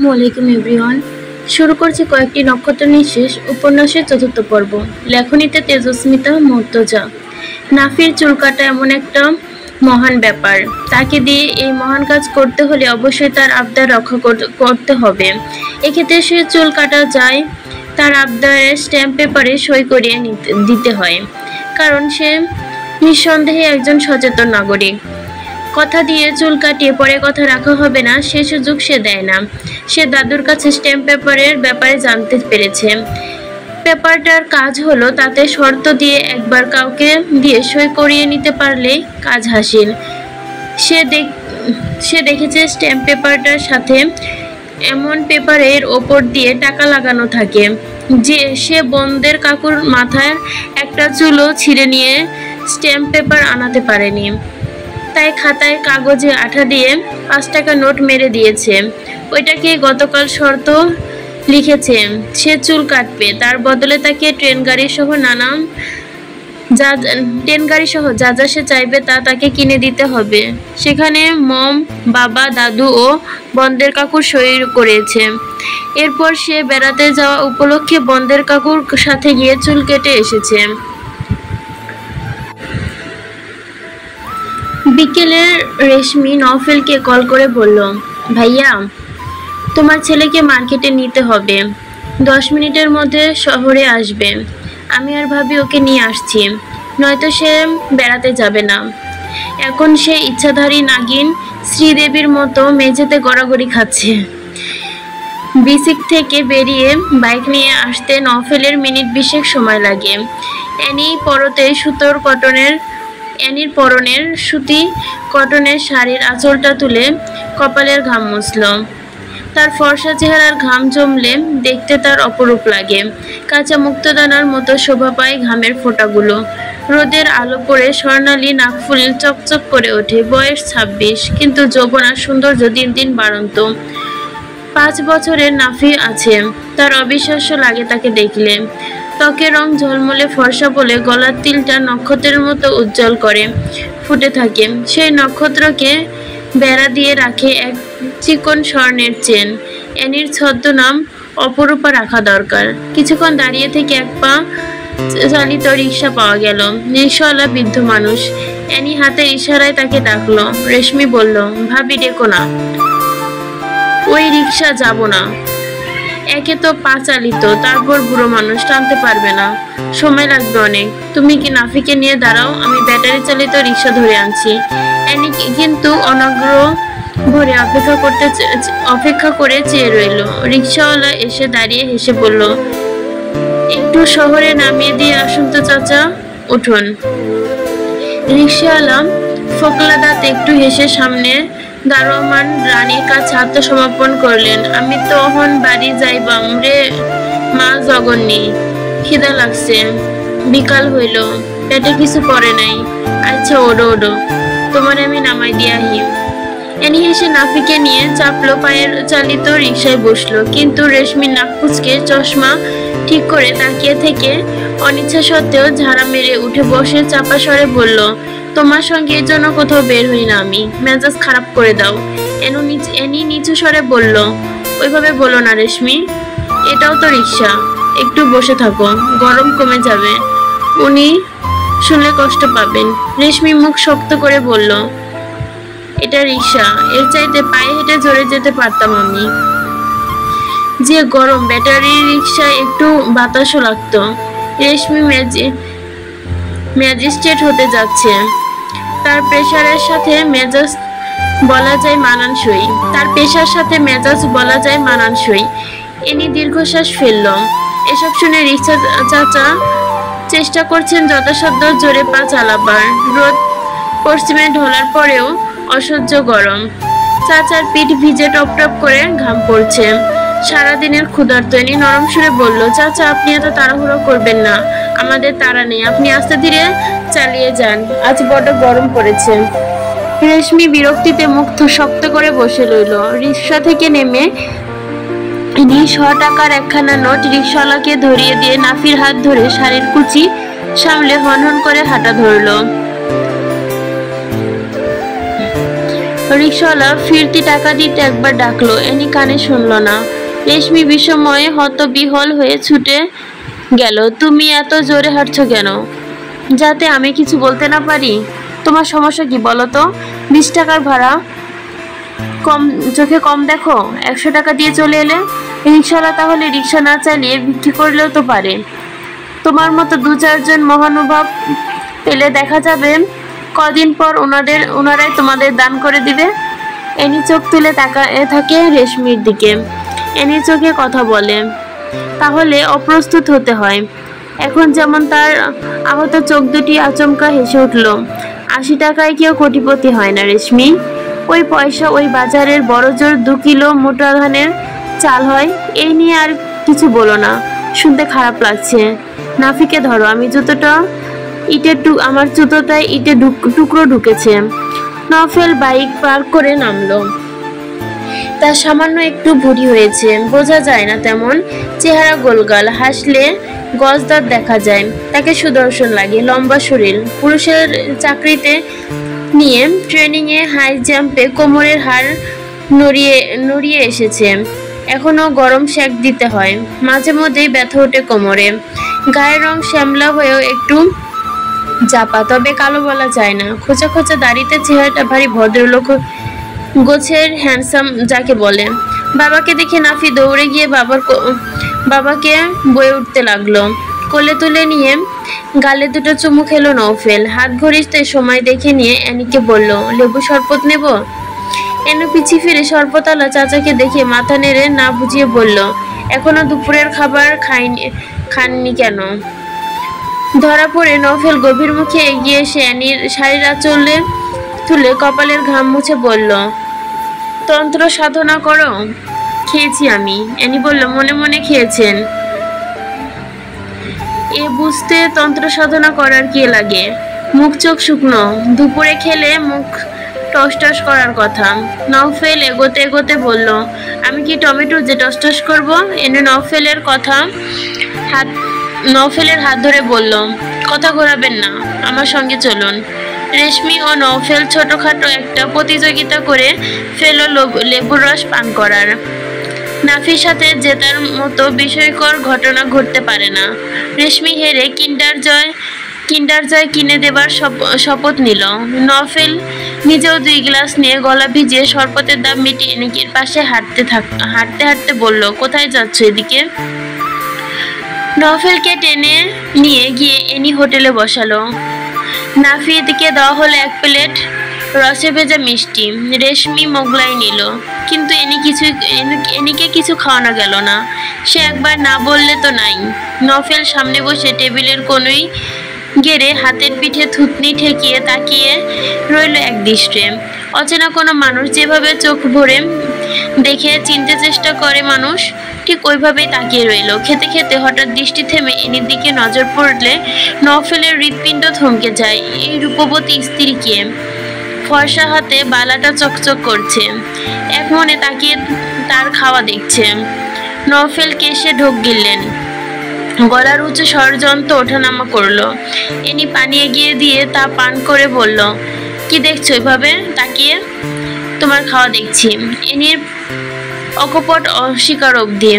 আসসালামু এভরিওয়ান। শুরু করছি কয়েকটি নক্ষত্র নিঃশেষ উপন্যাসের চতুর্থ পর্ব। লেখনীতে তেজস্মিতা মুর্তজা। নাফির চুল কাটা এমন একটা মহান ব্যাপার, তাকে দিয়ে এই মহান কাজ করতে হলে অবশ্যই তার আবদার রক্ষা করতে হবে। এক্ষেত্রে সে চুল কাটা যায়, তার আবদারের স্ট্যাম্প পেপারে সই করিয়ে দিতে হয়, কারণ সে নিঃসন্দেহে একজন সচেতন নাগরিক। কথা দিয়ে চুল কাটিয়ে পরে কথা রাখা হবে না, সে সুযোগ সে দেয় না। সে দাদুর কাছে স্ট্যাম্প পেপারের ব্যাপারে জানতে পেরেছে। পেপারটার কাজ হলো তাতে শর্ত দিয়ে একবার কাউকে দিয়ে সই করিয়ে নিতে পারলেই কাজ হাসিল। সে দেখেছে স্ট্যাম্প পেপারটার সাথে এমন পেপারের ওপর দিয়ে টাকা লাগানো থাকে যে সে বন্দের কাকুর মাথায় একটা চুলও ছিঁড়ে নিয়ে স্ট্যাম্প পেপার আনাতে পারেনি। তাই খাতায় কাগজে আঠা দিয়ে 5 টাকা নোট মেরে দিয়েছে। ওইটাকে গতকাল শর্ত লিখেছে সে চুল কাটবে, তার বদলে তাকে ট্রেন গাড়ি সহ যা যা সে চাইবে তা তাকে কিনে দিতে হবে। সেখানে মম, বাবা, দাদু ও বন্দের কাকুর সই করেছে। এরপর সে বেড়াতে যাওয়া উপলক্ষে বন্দের কাকুর সাথে গিয়ে চুল কেটে এসেছে। বিকেলে রেশমি নওফেলকে কল করে বলল, ভাইয়া, তোমার ছেলেকে মার্কেটে নিতে হবে, 10 মিনিটের মধ্যে শহরে আসবে। আমি আর ভাবি ওকে নিয়ে আসছি, নয়তো সে বেড়াতে যাবে না। এখন সে ইচ্ছাধারী নাগিন শ্রীদেবীর মতো মেঝেতে গড়াগড়ি খাচ্ছে। বিসিক থেকে বেরিয়ে বাইক নিয়ে আসতে নওফেলের মিনিট 20 সময় লাগে। অ্যানির পরনের সুতি কটনের শাড়ির আঁচলটা তুলে কপালের ঘাম মুছল। তার ফর্সা চেহারার ঘাম জমলে দেখতে তার অপরূপ লাগে। কাঁচা মুক্তদানার মতো শোভা পায় ঘামের ফোঁটাগুলো। রোদের আলো পড়ে স্বর্ণালী নাকফুল চকচক করে ওঠে। বয়স 26, কিন্তু যৌবন আর সৌন্দর্য দিন দিন বাড়ন্ত। 5 বছরের নাফি আছে। তার অবিশ্বাস্য লাগে তাকে দেখলে। ত্বকের রং ঝলমলে ফর্সা বলে গলার তিলটা নক্ষত্রের মতো উজ্জ্বল করে ফুটে থাকে। সেই নক্ষত্রকে বেড়া দিয়ে রাখে এক চিকন স্বর্ণের চেন। অ্যানির ছদ্মনাম অপরূপা রাখা দরকার। কিছুক্ষণ দাঁড়িয়ে থেকে এক পা চালিত রিক্সা পাওয়া গেল। রিক্সাওয়ালা বৃদ্ধ মানুষ। অ্যানি হাতের ইশারায় তাকে ডাকলো। রেশমি বলল, ভাবি ডেকো না, ওই রিক্সা যাব না। একে তো পা চালিত, তারপর বুড়ো মানুষ, টানতে পারবে না, সময় লাগবে অনেক। তুমি কি নাফিকে নিয়ে দাঁড়াও, আমি ব্যাটারি চালিত রিক্সা ধরে আনছি। অ্যানি কিন্তু অনাগ্রহ ভরে অপেক্ষা করে চেয়ে রইল। রিক্সাওয়ালা এসে দাঁড়িয়ে হেসে বলল, একটু শহরে নামিয়ে দিয়ে আসুন তো চাচা, উঠুন। রিক্সাওয়ালা ফোকলা দাঁত একটু হেসে সামনে দারোয়ান রানীর কাছে আত্মসমর্পণ করলেন। আমি তো অহন বাড়ি যাইবাম রে মা জগন্নি, খিদা লাগছে, বিকাল হইল, পেটে কিছু পড়ে নাই। আচ্ছা ওডো ওডো, তোমার আমি নামাই দিয়াহি। অ্যানি হেসে নাফিকে নিয়ে চাপলো পায়ের চালিত রিক্সায় বসলো। কিন্তু রেশমির নাক কুচকে চশমা ঠিক করে তাকিয়ে থেকে অনিচ্ছা সত্ত্বেও ঝাড়া মেরে উঠে বসে চাপা স্বরে বলল, তোমার সঙ্গে এর জন্য কোথাও বের হই না আমি, মেজাজ খারাপ করে দাও। অ্যানি নিচু স্বরে বলল, ওইভাবে বলো না রেশমি, এটাও তো রিক্সা, একটু বসে থাকো, গরম কমে যাবে, উনি শুনলে কষ্ট পাবেন। রেশমি মুখ শক্ত করে বলল, এটা রিক্সা, এর চাইতে পায়ে হেঁটে জোরে যেতে পারতাম আমি। যে গরম, ব্যাটারি রিক্সায় একটু বাতাসও লাগতো। রেশমি ম্যাজিস্ট্রেট হতে যাচ্ছে, তার পেশার সাথে মেজাজ বলা যায় মানানসই। এনি দীর্ঘশ্বাস ফেলল। এসব শুনে রিক্সা চাচা চেষ্টা করছেন যথাসাধ্য জোরে পা চালাবার। রোদ পশ্চিমে ঢোলার পরেও অসহ্য গরম। চাচার পিঠ ভিজে টপটপ করে ঘাম পড়ছে। সারাদিনের ক্ষুধার্ত। এনি নরম সুরে বলল, চাচা আপনি এত তাড়াহুড়ো করবেন না, আমাদের তাড়া নেই, আপনি আস্তে ধীরে চালিয়ে যান, আজ বড্ড গরম পড়েছে। রেশমি বিরক্তিতে মুখ শক্ত করে বসে রইল। রিক্সা থেকে নেমে 100 টাকার একখানা নোট রিক্সাওয়ালাকে ধরিয়ে দিয়ে নাফির হাত ধরে শাড়ির কুচি সামলে হনহন করে হাঁটা ধরল। রিক্সাওয়ালা ফিরতি টাকা দিতে একবার ডাকলো, এনি কানে শুনল না। রেশমি বিষময়ে হতবিহ্বল হয়ে ছুটে গেল। তুমি এত জোরে হাঁটছো কেন? যাতে আমি কিছু বলতে না পারি? তোমার সমস্যা কি বলো তো? 20 টাকার ভাড়া কম চোখে কম দেখো? 100 টাকা দিয়ে চলে এলে। রিক্সাওয়ালা তাহলে রিক্সা না চালিয়ে বিক্রি করলেও তো পারে। তোমার মতো 2-4 জন মহানুভব পেলে দেখা যাবে কদিন পর ওনারাই তোমাদের দান করে দিবে। এনি চোখ তুলে তাকায় থাকে রেশমির দিকে। এনি চোখে কথা বলে, তাহলে অপ্রস্তুত হতে হয়। এখন যেমন তার আহত চোখ দুটি আচমকা হেসে উঠল। 80 টাকায় কেউ কোটিপতি হয় না রেশমি। ওই পয়সা ওই বাজারের বড় জোর 2 কিলো মোটা ধানের চাল হয়। এই নিয়ে আর কিছু বলো না, শুনতে খারাপ লাগছে। নাফিকে ধরো, আমার জুতোটায় ইটে টুকরো ঢুকেছে। নফেল বাইক পার্ক করে নামলো। তার সামান্য একটু ভুঁড়ি হয়েছে, বোঝা যায় না তেমন। চেহারা গোলগাল, হাসলে গজদার দেখা যায়। তাকে সুদর্শন লাগে, লম্বা শরীর। পুরুষের চাকরিতে নিয়ে ট্রেনিংয়ে হাই জাম্পে কোমরের হাড় নড়িয়ে এসেছে। এখনো গরম সেক দিতে হয়, মাঝে মধ্যেই ব্যথা ওঠে কোমরে। গায়ের রং শ্যামলা হয়েও একটু জাপা, তবে কালো বলা যায় না। খোঁচা খোঁচা দাড়িতে চেহারাটা ভারী ভদ্রলোক গোছের হ্যান্ডসাম যাকে বলে। বাবাকে দেখে নাফি দৌড়ে গিয়ে বাবাকে বয়ে উঠতে লাগলো। কোলে তুলে নিয়ে গালে দুটো চুমু খেলো নওফেল। হাত ঘড়িতে সময় দেখে নিয়ে অ্যানিকে বলল, লেবু শরবত নেব? এনু পিছি ফিরে শরবতওয়ালা চাচাকে দেখে মাথা নেড়ে না বুঝিয়ে বলল, এখনো দুপুরের খাবার খাননি কেন? ধরা পড়ে নওফেল গভীর মুখে এগিয়ে এসে অ্যানির শাড়ির আঁচলে তুলে কপালের ঘাম মুছে বলল, তন্ত্র সাধনা করো? খেয়েছি আমি। অ্যানি বলল, মনে মনে খেয়েছেন? এ বুঝতে তন্ত্র সাধনা করার কি লাগে? মুখ চোখ শুকনো, দুপুরে খেলে মুখ টস করার কথা। নওফেল এগোতে এগোতে বলল, আমি কি টমেটো যে টস করবো? এনে নওফেলের হাত ধরে বলল, কথা ঘোরাবেন না, আমার সঙ্গে চলুন। রেশমি ও নওফেল ছোটখাটো একটা প্রতিযোগিতা করে ফেলো লেবুর রস পান করার। নাফির সাথে জেতার মতো বিস্ময়কর ঘটনা ঘটতে পারে না। রেশমি হেরে কিন্ডার জয় কিনে দেবার শপথ নিল। নওফেল নিজেও 2 গ্লাস নিয়ে গলা ভিজিয়ে শরবতের দাম মিটিয়ে এনিকের পাশে হাঁটতে বলল, কোথায় যাচ্ছ? এদিকে। নওফেলকে টেনে নিয়ে গিয়ে এনি হোটেলে বসালো। নাফিকে দেওয়া হলো 1 প্লেট রসে ভেজা মিষ্টি। রেশমি মোগলাই নিল, কিন্তু এনিকে কিছু খাওয়ানো গেল না। সে একবার না বললে তো নাই। নওফেল সামনে বসে টেবিলের কোণে গেড়ে হাতের পিঠে থুতনি ঠেকিয়ে তাকিয়ে রইল একদৃষ্টে। অচেনা কোনো মানুষ যেভাবে চোখ ভরে দেখে চিনতে চেষ্টা করে মানুষ, ঠিক ওইভাবেই তাকিয়ে রইল। খেতে খেতে হঠাৎ দৃষ্টি থেমে এনির দিকে নজর পড়লে নওফেলের হৃৎপিণ্ড থমকে যায়। এই রূপবতী স্ত্রীকে ফর্সা হাতে বালাটা চকচক করছে, এক মনে তাকিয়ে তার খাওয়া দেখছে। নওফেল কেশে ঢোক গিললেন, গলার উঁচু ষড়যন্ত্র ওঠানামা করলো। এনি পানি এগিয়ে দিয়ে তা পান করে বলল, কি দেখছো এভাবে তাকিয়ে? তোমার খাওয়া দেখছি। এনির অকপট অস্বীকারোক্তি।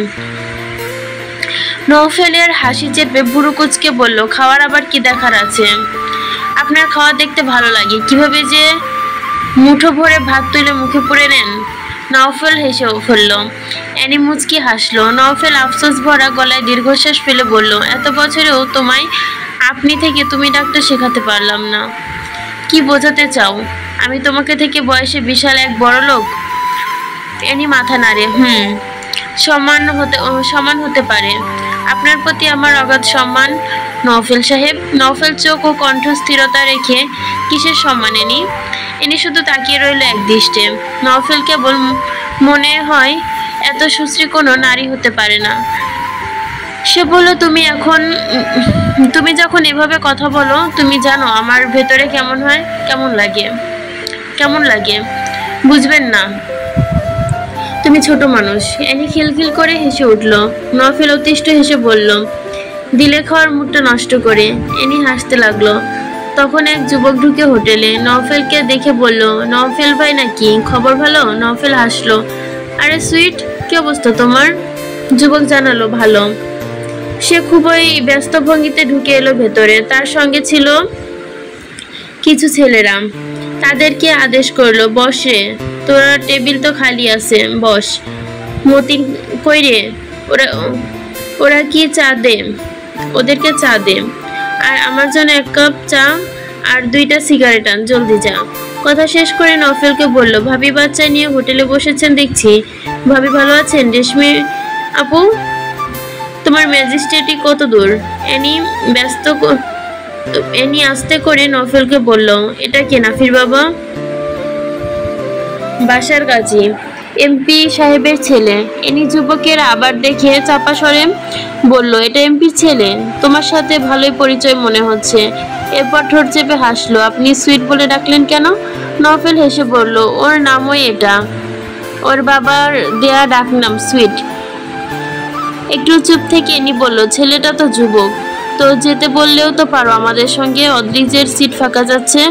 নওফেলের হাসি চেপে ভুরু কুঁচকে বলল, খাওয়ার আবার কি দেখার আছে? আপনার খাওয়া দেখতে ভালো লাগে, কিভাবে যে মুঠো ভরে ভাত তুলে মুখে পুরে নেন। নওফেল হেসে ফেলল। অ্যানি মুচকি হাসলো। নওফেল আফসোস ভরা গলায় দীর্ঘশ্বাস ফেলে বলল, এত বছরেও তোমায় আপনি থেকে তুমি ডাকতে শেখাতে পারলাম না। কি বোঝাতে চাও? আমি তোমাকে থেকে বয়সে বিশাল এক বড় লোক? অ্যানি মাথা নাড়ে, সমান হতে পারে। আপনার প্রতি আমার অগাধ সম্মান নওফেল সাহেব। নওফেল চোখ ও কণ্ঠ স্থিরতা রেখে, কিসের সম্মান এনি? এনি শুধু তাকিয়ে রইল একদৃষ্টে। নওফেল কেবল মনে হয় এত সুশ্রী কোনো নারী হতে পারে না। সে বলল, তুমি যখন এভাবে কথা বলো, তুমি জানো আমার ভেতরে কেমন লাগে? বুঝবেন না, তুমি ছোট মানুষ। এনি খিলখিল করে হেসে উঠল। নওফেল অতিষ্ঠ হেসে বলল, দিলে খাওয়ার মুডটা নষ্ট করে। এনি হাসতে লাগলো। তখন এক যুবক ঢুকে হোটেলে। নওফেলকে দেখে বলল, নওফেল ভাই নাকি? খবর ভালো? নওফেল হাসলো। আরে সুইট, কি অবস্থা তোমার? যুবক জানালো, ভালো। সে খুবই ব্যস্ত ভঙ্গিতে ঢুকে এলো ভেতরে। তার সঙ্গে ছিল কিছু ছেলেরা। তাদেরকে আদেশ করলো, বস রে, তোরা টেবিল তো খালি আছে, বস। মতিন কই রে? ওরা ওরা কি চা দে, ওদেরকে চা দে, আর আমার জন্য 1 কাপ চা আর 2টা সিগারেট আন, জলদি যা। কথা শেষ করে নওফেলকে বলল, ভাবি বাচ্চা নিয়ে হোটেলে বসেছেন দেখছি। ভাবি ভালো আছেন? রেশমি আপু, তোমার ম্যাজিস্ট্রেটই কত দূর? এনি আস্তে করে নওফেলকে বলল, এটা কে? নাফির বাবা, বাসার কাজী, এমপি সাহেবের ছেলে। এনি যুবকের আবার দেখে চাপা স্বরে বলল, এটা এমপির ছেলে? তোমার সাথে ভালোই পরিচয় মনে হচ্ছে। এরপর ঠোঁট চেপে হাসলো। আপনি সুইট বলে ডাকলেন কেন? নওফেল হেসে বলল, ওর নামই এটা, ওর বাবার দেয়া ডাকনাম সুইট। একটু চুপ থেকে এনি বলল, ছেলেটা তো যুবক, তো যেতে বললেও তো পারো আমাদের সঙ্গে, অদ্রিজের সিট ফাঁকা যাচ্ছে।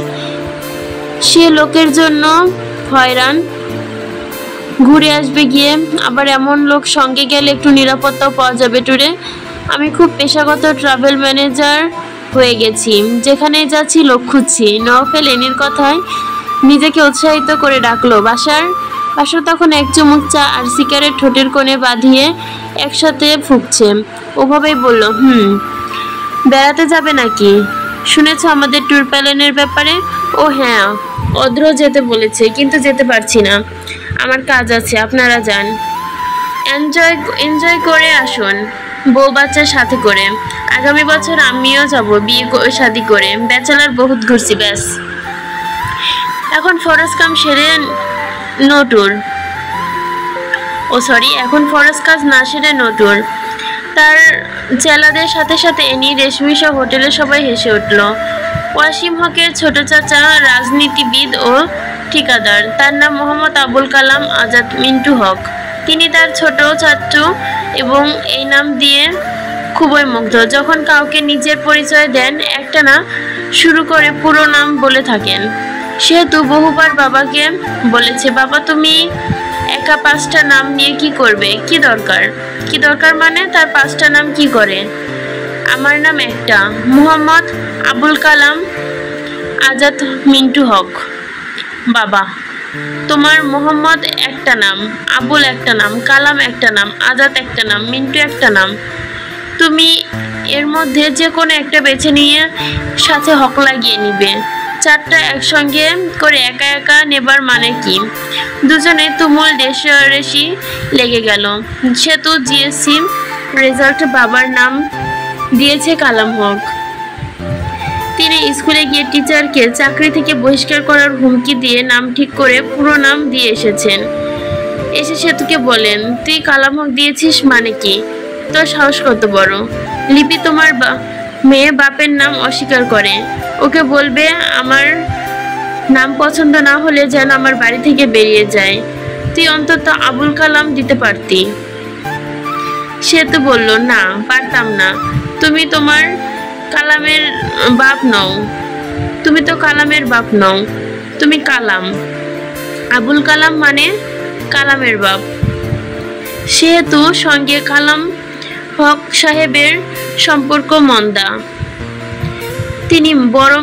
সে লোকের জন্য হয়রান, ঘুরে আসবে গিয়ে, আবার এমন লোক সঙ্গে গেলে একটু নিরাপত্তাও পাওয়া যাবে ট্যুরে। আমি খুব পেশাগত ট্রাভেল ম্যানেজার হয়ে গেছি, যেখানেই যাচ্ছি লোক খুঁজছি। নওফেল এনির কথায় নিজেকে উৎসাহিত করে ডাকলো, বাসার তখন এক চুমুক চা আর সিগারেট ঠোঁটের কোণে বাঁধিয়ে একসাথে ফুঁকছে। ওভাবেই বলল, বেড়াতে যাবে নাকি? শুনেছ আমাদের ট্যুর প্ল্যানের ব্যাপারে? ও হ্যাঁ, অদ্র যেতে বলেছে, কিন্তু যেতে পারছি না, আমার কাজ আছে। আপনারা যান, এনজয় করে আসুন, বউ বাচ্চার সাথে করে। আগামী বছর আমিও যাব বিয়ে শাদি করে, ব্যাচেলার বহুত ঘুরছি, ব্যাস। এখন ফরজ কাম সেরে নো ট্যুর, এখন ফরজ কাজ না সেরে নো ট্যুর। তার চেলাদের সাথে সাথে এনি, রেশমি সহ হোটেলে সবাই হেসে উঠল। ওয়াসিম হকের ছোট চাচা রাজনীতিবিদ ও ঠিকাদার, তার নাম মোহাম্মদ আবুল কালাম আজাদ মিন্টু হক। তিনি তার ছোট চাচু এবং এই নাম দিয়ে খুবই মুগ্ধ। যখন কাউকে নিজের পরিচয় দেন, একটা না শুরু করে পুরো নাম বলে থাকেন। সেহেতু বহুবার বাবাকে বলেছে, বাবা তুমি একা 5টা নাম নিয়ে কি করবে? কি দরকার মানে তার 5টা নাম কি করে? আমার নাম একটা, মোহাম্মদ আবুল কালাম আজাদ মিন্টু হক। বাবা, তোমার মোহাম্মদ একটা নাম, আবুল একটা নাম, কালাম একটা নাম, আজাদ একটা নাম, মিন্টু একটা নাম। তুমি এর মধ্যে যে কোনো একটা বেছে নিয়ে সাথে হক লাগিয়ে নিবে। 4টা একসঙ্গে করে একা একা নেবার মানে কি? দুজনে তুমুল রেশারেশি লেগে গেল। সেতু জিএসসি রেজাল্ট বাবার নাম দিয়েছে কালাম হক। তিনি স্কুলে গিয়ে টিচারকে চাকরি থেকে বহিষ্কার করার হুমকি দিয়ে নাম ঠিক করে পুরো নাম দিয়ে এসেছেন। এসে সেতুকে বলেন, তুই কালাম হক দিয়েছিস মানে কি? তোর সাহস কত বড়? লিপি তোমার মেয়ে বাপের নাম অস্বীকার করে, ওকে বলবে আমার নাম পছন্দ না হলে যেন আমার বাড়ি থেকে বেরিয়ে যায়। তুই অন্তত আবুল কালাম দিতে পারতি। সেতু বলল, না, পারতাম না। তুমি তোমার কালামের বাপ নও, তুমি তো কালামের বাপ নও, তুমি কালাম। আবুল কালাম মানে কালামের বাপ। সেহেতু সঙ্গে কালাম হক সাহেবের সম্পর্ক মন্দা। তিনি বড়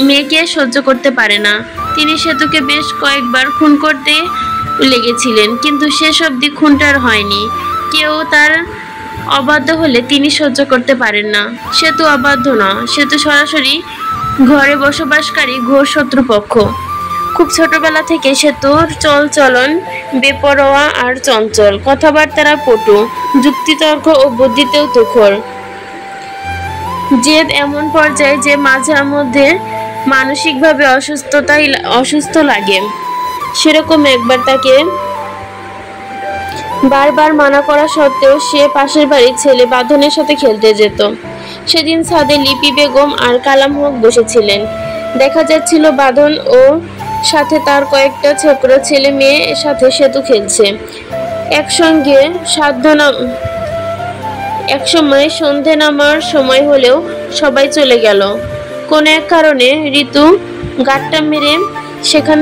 মেয়েকে সহ্য করতে পারে না। তিনি সেতুকে বেশ কয়েকবার খুন করতে লেগেছিলেন, কিন্তু শেষ অবধি খুনটার হয়নি। কেউ তার অবাধ্য হলে তিনি সহ্য করতে পারেন না। সেতু অবাধ্য না, সেতু সরাসরি ঘরে বসবাসকারী ঘোর শত্রুপক্ষ। খুব ছোটবেলা থেকে সেতুর চলন বেপরোয়া আর চঞ্চল, কথাবার্তারা পটু, যুক্তিতর্ক ও বুদ্ধিতেও তুখর। জেদ এমন পর্যায়ে যে মাঝে মধ্যে মানসিকভাবে অসুস্থ লাগে। সেরকম একবার তাকে বারবার মানা করা সত্ত্বেও সে পাশের বাড়ির ছেলে বাঁধনের সাথে খেলতে যেত। সেদিন ছাদে লিপি বেগম আর কালাম হক বসেছিলেন। দেখা যাচ্ছিল বাঁধন ও সাথে তার কয়েকটা ছোট ছেলে মেয়ে সাথে সেতু খেলছে একসঙ্গে। একসময় সন্ধে নামার সময় হলেও সবাই চলে গেল। কোন এক কারণে ঋতু গাঁটটা মেরে সেখান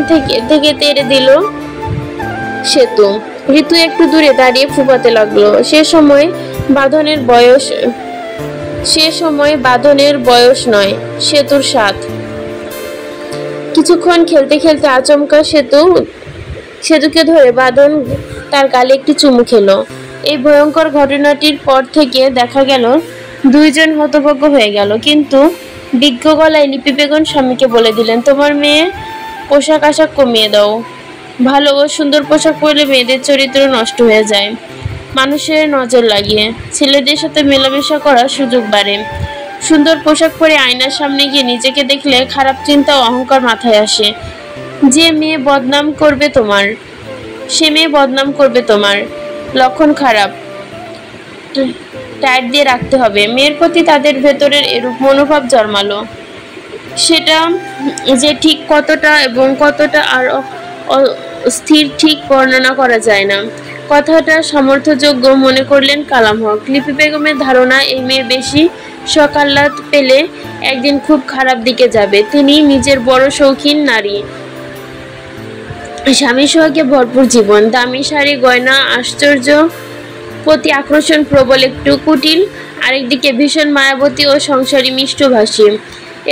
থেকে তেড়ে দিল সেতু। ঋতু একটু দূরে দাঁড়িয়ে ফুপাতে লাগলো। সে সময় বাঁধনের বয়স নয়, সেতুর স্বাদ। কিছুক্ষণ খেলতে খেলতে আচমকা সেতুকে ধরে বাঁধন তার গালে একটি চুমু খেলো। এই ভয়ঙ্কর ঘটনাটির পর থেকে দেখা গেল দুইজন হতভম্ব হয়ে গেল। কিন্তু বিজ্ঞ গলায় লিপি বেগম স্বামীকে বলে দিলেন, তোমার মেয়ে পোশাক আশাক কমিয়ে দাও। ভালো ও সুন্দর পোশাক পরলে মেয়েদের চরিত্র নষ্ট হয়ে যায়, মানুষের নজর লাগিয়ে ছেলেদের সাথে মেলামেশা করার সুযোগ বাড়ে। সুন্দর পোশাক পরে আয়নার সামনে গিয়ে নিজেকে দেখলে খারাপ চিন্তা ও অহংকার মাথায় আসে। সে মেয়ে বদনাম করবে তোমার, লক্ষণ খারাপ, টাইট দিয়ে রাখতে হবে। মেয়ের প্রতি তাদের ভেতরের এরূপ মনোভাব জন্মালো। সেটা যে ঠিক কতটা এবং কতটা আর স্থির ঠিক বর্ণনা করা যায় না। কথাটা সামর্থ্যযোগ্য মনে করলেন কালাম হক। লিপি বেগমের ধারণা এই মেয়ে বেশি সকাল্লাদ পেলে একদিন খুব খারাপ দিকে যাবে। তিনি নিজের বড় শৌখিন নারী, স্বামী সোহাগে ভরপুর জীবন, দামি শাড়ি গয়না আশ্চর্য প্রতি আকর্ষণ প্রবল, একটু কুটিল, আরেকদিকে ভীষণ মায়াবতী ও সংসারী মিষ্টভাষী।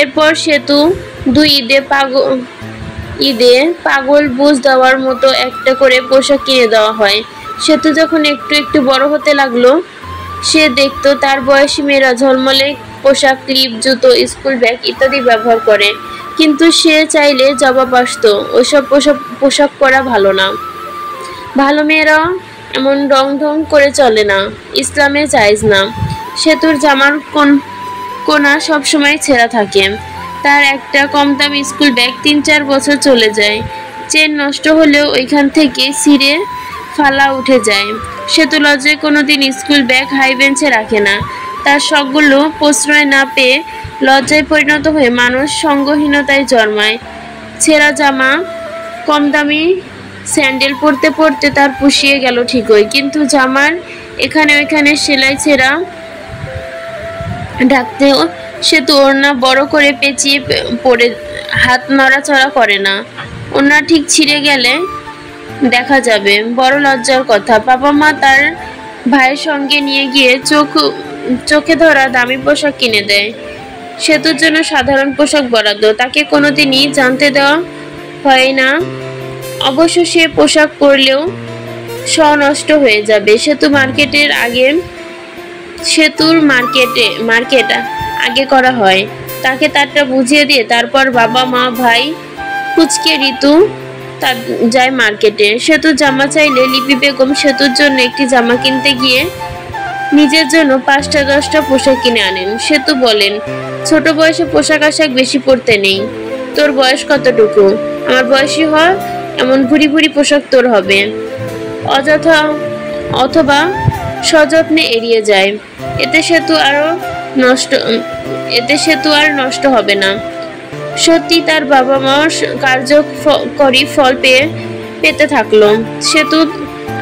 এরপর সেতু দুই ঈদে পাগল বুঝ দেওয়ার মতো একটা করে পোশাক কিনে দেওয়া হয়। সেতু যখন একটু একটু বড় হতে লাগলো, সে দেখতো তার বয়সী মেয়েরা ঝলমলে পোশাক, ক্লিপ, জুতো, স্কুল ব্যাগ ইত্যাদি ব্যবহার করে। কিন্তু সে চাইলে জবাব আসতো, ওইসব পোশাক পরা ভালো না, ভালো মেয়েরা এমন রং ঢং করে চলে না, ইসলামে জায়েজ না। সেতুর জামার কোনা সবসময় ছেঁড়া থাকে। তার একটা কম দামি স্কুল ব্যাগ 3-4 বছর চলে যায়। চেন নষ্ট হলেও ওইখান থেকে ছিঁড়ে ফালা উঠে যায়। সেতু লজ্জায় কোনোদিন স্কুল ব্যাগ হাই বেঞ্চে রাখে না। তার শখগুলো প্রশ্রয় না পেয়ে লজ্জায় পরিণত হয়ে মানুষ সঙ্গহীনতায় জন্মায়। ছেঁড়া জামা, কম দামি স্যান্ডেল পরতে পরতে তার পুষিয়ে গেল ঠিকই, কিন্তু জামার এখানে ওইখানে সেলাই ছেঁড়া ঢাকতেও সেতু ওড়না বড় করে পেঁচিয়ে পরে হাত নড়াচড়া করে না। ওড়না ঠিক ছিঁড়ে গেলে দেখা যাবে, বড় লজ্জার কথা। বাবা মা তার ভাইয়ের সঙ্গে নিয়ে গিয়ে চোখে ধরা দামি পোশাক কিনে দেয়। সেতুর জন্য সাধারণ পোশাক বরাদ্দ, তাকে কোনোদিনই জানতে দেওয়া হয় না। অবশ্য সে পোশাক পরলেও নষ্ট হয়ে যাবে। সেতুর মার্কেট আগে করা হয়, তাকে তারটা বুঝিয়ে দিয়ে তারপর বাবা মা ভাই কুচকে ঋতু যায় মার্কেটে। সেতুর জামা চাইলে লিপি বেগম সেতুর জন্য একটি জামা কিনতে গিয়ে নিজের জন্য 5-10টা পোশাক কিনে আনেন। সেতু বলেন, ছোট বয়সে পোশাক আশাক বেশি পরতে নেই। তোর বয়স কতটুকু? আমার বয়সী হয় এমন ভুরি ভুরি পোশাক তোর হবে, অথবা সযত্নে এড়িয়ে যায়। এতে সেতু আর নষ্ট হবে না। সত্যি তার বাবা মা কার্যকরী ফল পেতে থাকলো। সেতু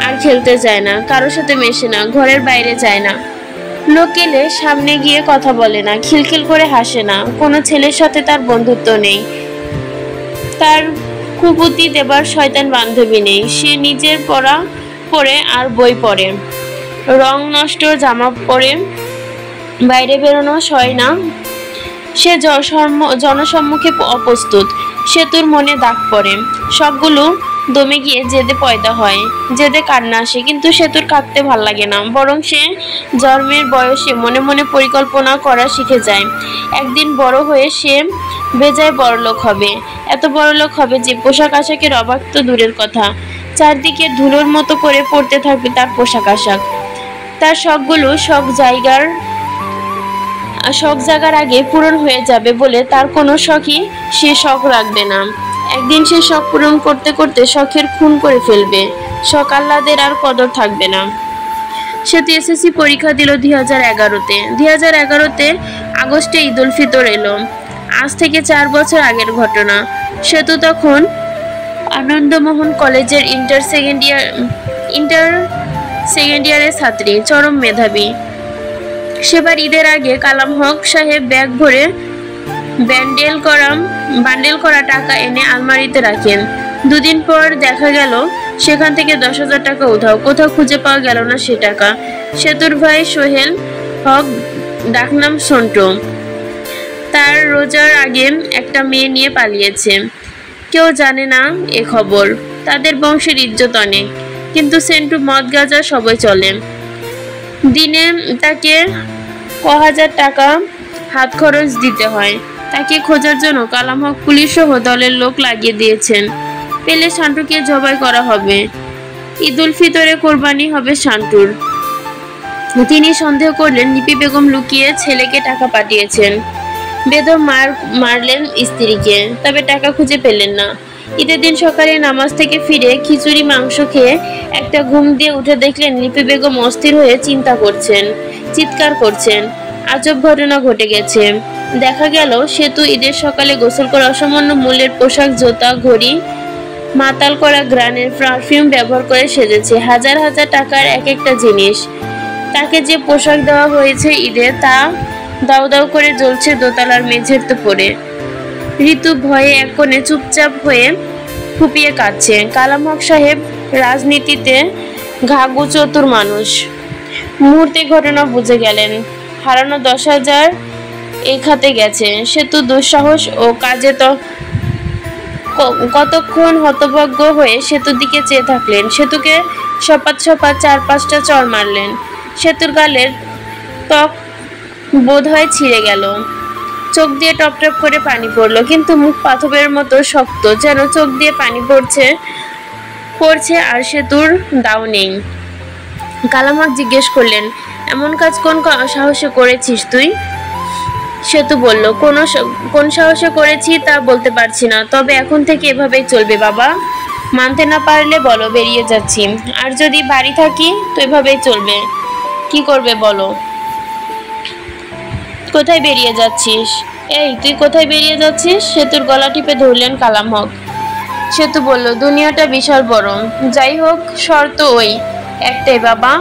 আর খেলতে যায় না, কারোর সাথে মেশে না, ঘরের বাইরে যায় না, লোক এলে সামনে গিয়ে কথা বলে না, খিলখিল করে হাসে না, কোনো ছেলের সাথে তার বন্ধুত্ব নেই, তার কুপুতি দেবার শয়তান বান্ধবী নেই। সে নিজের পরে আর বই পড়ে, রং নষ্ট জামা পরে বাইরে বেরোনো সয় না। সে জনসম্মুখে অপ্রস্তুত। সেতুর মনে দাগ পড়ে, সবগুলো দমে গিয়ে জেদে পয়দা হয়, জেদে কান্না আসে। কিন্তু সেতুর কাঁদতে ভাল লাগে না, বরং সে জন্মের বয়সে মনে মনে পরিকল্পনা করা শিখে যায়। একদিন বড় হয়ে সে বেজায় বড়লোক হবে, এত বড়লোক হবে যে পোশাক আশাকের অভাব তো দূরের কথা, চারদিকে ধুলোর মতো করে পড়তে থাকবে তার পোশাক আশাক। তার শখগুলো শখ জাগার আগে পূরণ হয়ে যাবে বলে তার কোনো শখই সে শখ রাখবে না। একদিন সে শখ পূরণ করতে করতে শখের খুন করে ফেলবে, শখ আহ্লাদের আর কদর থাকবে না। সেতু এসএসসি পরীক্ষা দিল 2011-তে। 2011-তে আগস্টে ঈদ উল ফিতর এলো। আজ থেকে 4 বছর আগের ঘটনা। সেতু তখন আনন্দমোহন কলেজের ইন্টার সেকেন্ড ইয়ারের ছাত্রী, চরম মেধাবী। সেবার ঈদের আগে কালাম হক সাহেব ব্যাগ ভরে বান্ডেল করা টাকা এনে আলমারিতে রাখেন। দুদিন পর দেখা গেল সেখান থেকে 10,000 টাকা উধাও। কোথাও খুঁজে পাওয়া গেল না সে টাকা। সেতুর ভাই সোহেল হক, ডাকনাম সন্টু, তার রোজার আগে একটা মেয়ে নিয়ে পালিয়েছে। কেউ জানে না এ খবর। তাদের বংশের ইজ্জত অনেক, কিন্তু সেন্টু মদ গাঁজা সবই চলে। দিনে তাকে ক হাজার টাকা হাত খরচ দিতে হয়। তাকে খোঁজার জন্য কালাম হক পুলিশ সহ দলের লোক লাগিয়ে দিয়েছেন। পেলে শান্টুকে জবাই করা হবে। ঈদুল ফিতরে কোরবানি হবে শান্টুর। তিনি সন্দেহ করলেন লিপি বেগম লুকিয়ে ছেলেকে টাকা পাঠিয়েছেন। বেদম মারলেন স্ত্রীকে, তবে টাকা খুঁজে পেলেন না। ঈদের দিন সকালে নামাজ থেকে ফিরে খিচুড়ি মাংস খেয়ে একটা ঘুম দিয়ে উঠে দেখলেন লিপি বেগম অস্থির হয়ে চিন্তা করছেন, চিৎকার করছেন। আজব ঘটনা ঘটে গেছে। দেখা গেল সেতু ঈদের সকালে গোসল করে অসামান্য মূল্যের পোশাক, জুতা, ঘড়ি, মাতাল করা গ্রানের পারফিউম ব্যবহার করে সেজেছে। হাজার হাজার টাকার এক একটা জিনিস। তাকে যে পোশাক দেওয়া হয়েছে ঈদে, তা দাউ দাউ করে জ্বলছে দোতলার মেঝেতে পড়ে। ঋতু ভয়ে এক কোণে চুপচাপ হয়ে ফুপিয়ে কাঁদছে। কালাম হক সাহেব রাজনীতিতে ঘাঘু চতুর মানুষ। মুহূর্তে ঘটনা বুঝে গেলেন। হারানো 10,000 এই খাতে গেছে। সেতু দুঃসাহস ও কাজে তো কতক্ষণ হতভাগ্য হয়ে সেতুর দিকে চেয়ে থাকলেন। সেতুকে সপাত 4-5টা চড় মারলেন। সেতুর গালের ত্বক বোধহয় ছিঁড়ে গেল। চোখ দিয়ে টপ টপ করে পানি পড়লো, কিন্তু মুখ পাথরের মতো শক্ত, যেন চোখ দিয়ে পানি পড়ছে আর সেতুর দাও নেই। কালাম হক জিজ্ঞেস করলেন, এমন কাজ কোন সাহসে করেছিস তুই? সেতু বলল, কোন সাহসে করেছি তা বলতে পারছি না, তবে এখন থেকে এভাবেই চলবে বাবা। মানতে না পারলে বলো বেরিয়ে যাচ্ছি, আর যদি বাড়ি থাকি তো এভাবেই চলবে। কি করবে বলো? কোথায় বেরিয়ে যাচ্ছিস? এই, তুই কোথায় বেরিয়ে যাচ্ছিস? সেতুর গলা টিপে ধরলেন কালাম হক। সেতু বলল, দুনিয়াটা বিশাল বড়। যাই হোক, শর্ত ওই একটাই বাবা,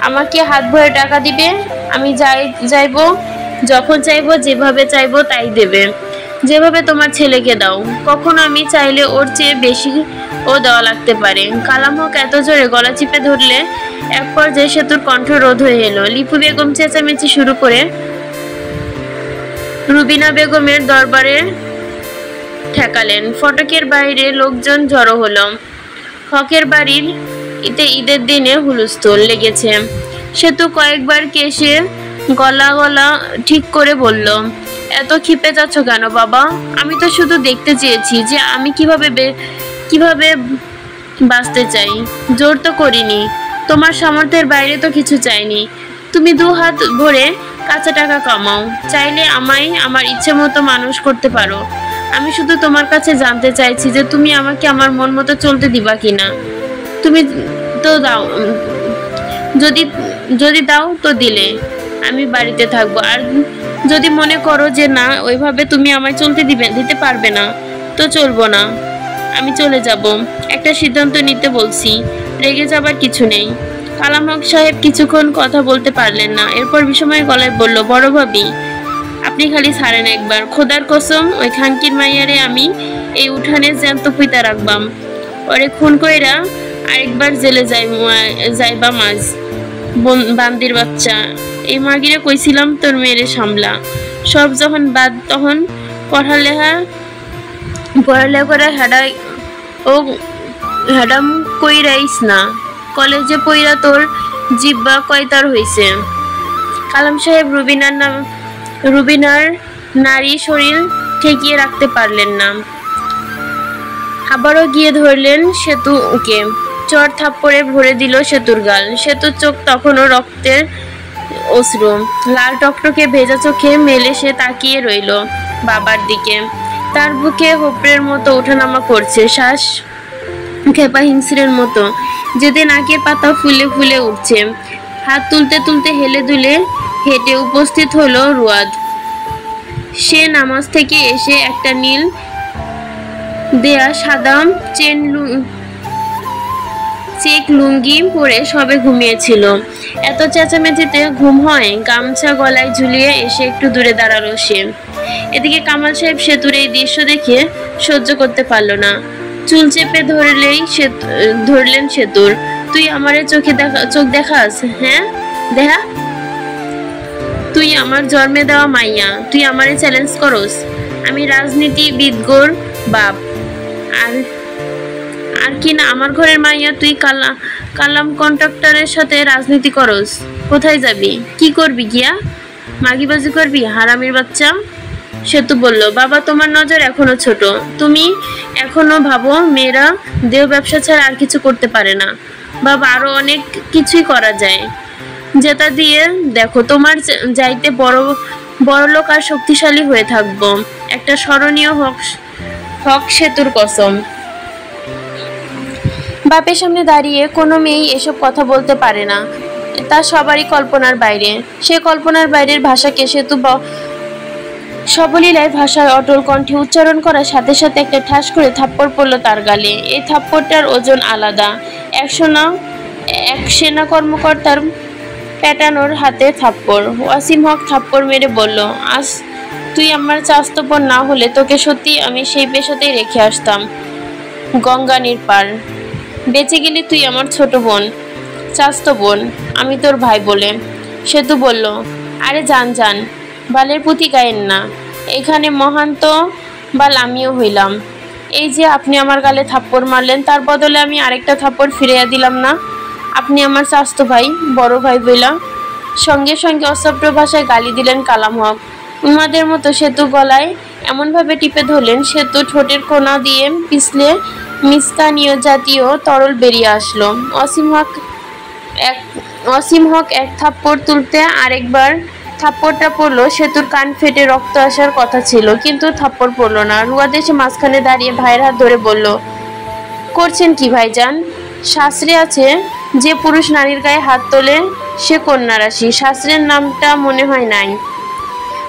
আমাকে হাত ভরে টাকা দিবে। আমি যাইবো, যখন চাইবো, যেভাবে চাইবো তাই দেবে। যেভাবে তোমার ছেলেকে দাও। কখনো আমি চাইলে ওর চেয়ে বেশি ও দেওয়া লাগতে পারে। কালাম হক এত জোরে গলা চিপে ধরলে এক পর্যায়ে সেতুর কণ্ঠ রোধ হয়ে এলো। লিপু বেগম চেঁচামেচি শুরু করে রুবিনা বেগমের দরবারে ঠেকালেন। ফটকের বাইরে লোকজন জড়ো হলো। হকের বাড়ির ঈদের দিনে হুলস্থুল লেগেছে। সেতু কয়েকবার কেসে গলা ঠিক করে বলল, এত ক্ষিপে যাচ্ছ কেন বাবা? আমি তো শুধু দেখতে চেয়েছি যে আমি কিভাবে বাঁচতে চাই। জোর তো করিনি, তোমার সামর্থ্যের বাইরে তো কিছু চাইনি। তুমি 2 হাত ভরে কাঁচা টাকা কামাও, চাইলে আমায় আমার ইচ্ছে মতো মানুষ করতে পারো। আমি শুধু তোমার কাছে জানতে চাইছি যে তুমি আমাকে আমার মন মতো চলতে দিবা কিনা। তুমি তো দাও, যদি দাও তো দিলে আমি বাড়িতে থাকবো, আর যদি মনে করো যে না, ওইভাবে তুমি আমায় চলতে দিতে পারবে না, তো চলবো না, আমি চলে যাব। একটা সিদ্ধান্ত নিতে বলছি, রেগে যাবার কিছু নেই। কালাম হক সাহেব কিছুক্ষণ কথা বলতে পারলেন না। এরপর বিষময় গলায় বলল, বড় ভাবি, আপনি খালি ছাড়েন একবার, খোদার কসম ওই খানকির মাইয়ারে আমি এই উঠানে জ্যান্ত পুইতা রাখবাম। ওরে খুন কইরা আরেকবার জেলে যাইবা মাঝ বান্দির বাচ্চা। এই মাগিরে কইছিলাম তোর মেয়েরে সামলা। সব যখন বাদ, তখন পড়ালেখা করে হেডাম কইরাইস না। কলেজে পইরা তোর জিব্বা কয়তার হইছে। কালাম সাহেব রুবিনার নারী শরীর ঠেকিয়ে রাখতে পারলেন না। আবারও গিয়ে ধরলেন সেতুকে। চড় থাপ্পড়ে ভরে দিল সেতুর গাল। সেতুর চোখ তখনও রক্তের অশ্রু। লাল টকটকে ভেজা চোখে মেলে সে তাকিয়ে রইল বাবার দিকে। তার বুকে হোপড়ের মতো ওঠানামা করছে, শ্বাস খেপা হিংস্রের মতো। যেদিন নাকের পাতা ফুলে ফুলে উঠছে। হাত তুলতে তুলতে হেলে দুলে হেঁটে উপস্থিত হলো রুয়াদ। সে নামাজ থেকে এসে একটা নীল দেয়া সাদা চেক লুঙ্গি পরে সবে ঘুমিয়েছিল। এত চেঁচামেচিতে ঘুম হয়? গামছা গলায় ঝুলিয়ে এসে একটু দূরে দাঁড়ালো সে। এদিকে কামাল সাহেব সেতুর এই দৃশ্য দেখে সহ্য করতে পারল না। চুল চেপে ধরলেন সেতুর। তুই আমারে চোখ দেখাস? হ্যাঁ দেখা। তুই আমার জন্মে দেওয়া মাইয়া, তুই আমারে চ্যালেঞ্জ করস? আমি রাজনীতিবিদগোর বাপ, আর আর কি না আমার ঘরের মাইয়া তুই কালাম কন্ট্রাক্টরের সাথে রাজনীতি করস? কোথায় যাবি? কি করবি গিয়া? মাগিবাজি করবি হারামির বাচ্চা? সেতু বলল, বাবা তোমার নজর এখনো ছোট, তুমি এখনো ভাবো মেয়েরা দেহ ব্যবসা ছাড়া আর কিছু করতে পারে না। বাবা আরো অনেক কিছুই করা যায়, যেটা দিয়ে দেখো তোমার যাইতে বড় লোক আর শক্তিশালী হয়ে থাকবো। একটা স্মরণীয় হক সেতুর কসম। বাপের সামনে দাঁড়িয়ে কোনো মেয়েই এসব কথা বলতে পারে না, তা সবারই কল্পনার বাইরে। সে কল্পনার বাইরের ভাষাকে সেতু সবলীলায় ভাষায় অটল কণ্ঠে উচ্চারণ করার সাথে সাথে একটা ঠাস করে থাপ্পড় পড়ল তার গালে। এই থাপ্পড়টার ওজন আলাদা। এক সেনা কর্মকর্তার প্যাটানোর হাতে থাপ্পড়। ওয়াসিম হক থাপ্পড় মেরে বলল, আজ তুই আমার চাস্তো বোন না হলে তোকে সত্যি আমি সেই পেশাতেই রেখে আসতাম গঙ্গানির পার। বেঁচে গেলি তুই আমার ছোট বোন, চাস্তো বোন, আমি তোর ভাই বলে। সেতু বলল, আরে যান বালের পুঁথি গায়েন না, এখানে মহান্ত বাল আমিও হইলাম। এই যে আপনি আমার গালে থাপ্পড় মারলেন, তার বদলে আমি আরেকটা থাপ্পড় ফিরিয়ে দিলাম না? আপনি আমার চাস্তো ভাই, বড় ভাই বইলা। সঙ্গে সঙ্গে অসভ্য ভাষায় গালি দিলেন কালাম হক। উন্মাদের মতো সেতু গলায় এমনভাবে টিপে ধরলেন, সেতু ঠোঁটের কোনা দিয়ে পিছলে মিসকানীয় জাতীয় তরল বেরিয়ে আসলো। অসীম হক এক থাপ্পড় তুলতে আরেকবার থাপ্পড়টা পড়লো। সেতুর কান ফেটে রক্ত আসার কথা ছিল, কিন্তু থাপ্পড় পড়লো না। রুয়াদ এসে মাঝখানে দাঁড়িয়ে ভাইয়ের হাত ধরে বলল, করছেন কি ভাইজান? শাস্ত্রে আছে যে পুরুষ নারীর গায়ে হাত তোলে সে কন্যা রাশি। শাস্ত্রের নামটা মনে হয় নাই,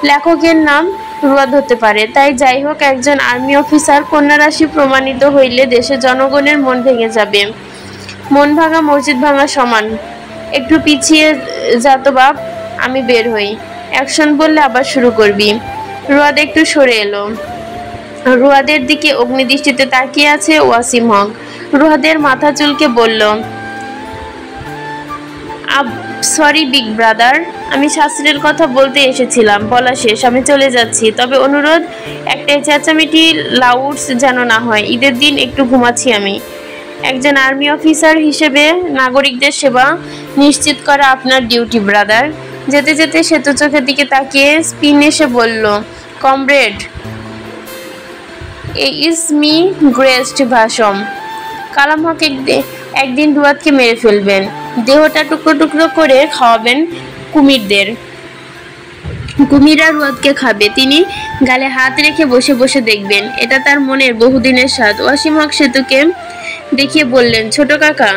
লেখকের নাম রুয়াদ হতে পারে। তাই যাই হোক, একজন আর্মি অফিসার কন্যা রাশি প্রমাণিত হইলে দেশের জনগণের মন ভেঙে যাবে। মন ভাঙা মসজিদ ভাঙা সমান। একটু পিছিয়ে যাতো বাপ, আমি বের হই। অ্যাকশন বললে আবার শুরু করবি। রুয়াদ একটু সরে এলো। রুয়াদের দিকে অগ্নিদৃষ্টিতে তাকিয়ে আছে ওয়াসিম হক। রুয়াদের মাথা চুলকে বলল, সরি বিগ ব্রাদার, আমি শাস্ত্রের কথা বলতে এসেছিলাম। বলা শেষ, আমি চলে যাচ্ছি। তবে অনুরোধ, একটা চেঁচামেচি লাউডস যেন না হয়। ঈদের দিন একটু ঘুমাচ্ছি আমি। একজন আর্মি অফিসার হিসেবে নাগরিকদের সেবা নিশ্চিত করা আপনার ডিউটি ব্রাদার। যেতে যেতে সেতু চোখের দিকে তাকিয়ে স্পিন এসে বলল, কমরেড, ইজ মি গ্রেস্ট ভাষম। কালাম হক একদিন রুয়াদকে মেরে ফেলবেন, দেহটা টুকরো টুকরো করে খাওয়াবেন কুমিরদের। কুমিরা রুয়াদকে খাবে, তিনি গালে হাত রেখে বসে বসে দেখবেন। এটা তার মনের বহুদিনের স্বাদ। ওয়াসিম হক সেতুকে দেখিয়ে বললেন, ছোট কাকা,